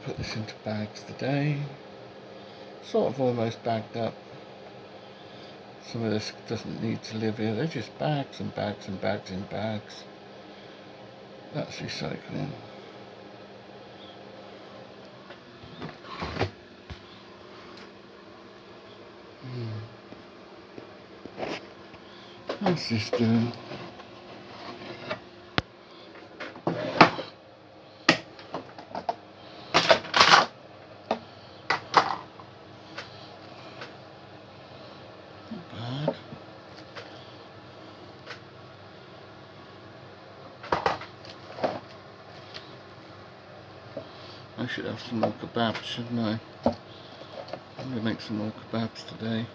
put this into bags today. Sort of almost bagged up. Some of this doesn't need to live here. They're just bags and bags and bags in bags. That's recycling. How's this doing? Not bad. I should have some more kebabs, shouldn't I? I'm going to make some more kebabs today.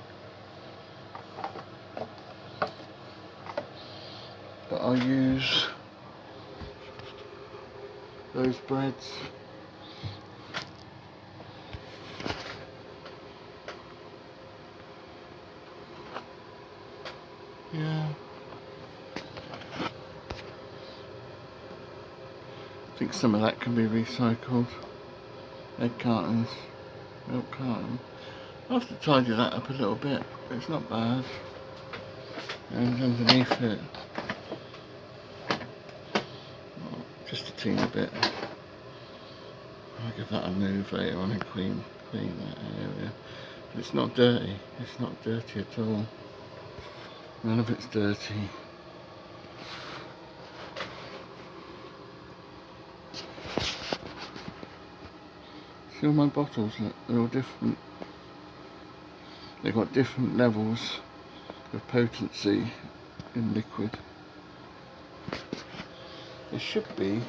But I'll use those breads. Yeah. I think some of that can be recycled. Egg cartons, milk carton. I'll have to tidy that up a little bit, but it's not bad. And underneath it, just a teeny bit. I'll give that a move later on and clean that area. But it's not dirty. It's not dirty at all. None of it's dirty. See all my bottles, look, they're all different. They've got different levels of potency in liquid. There should be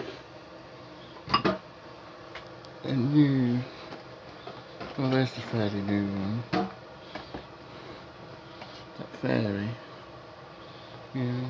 a new, well, there's the fairly new one. That fairy, yeah.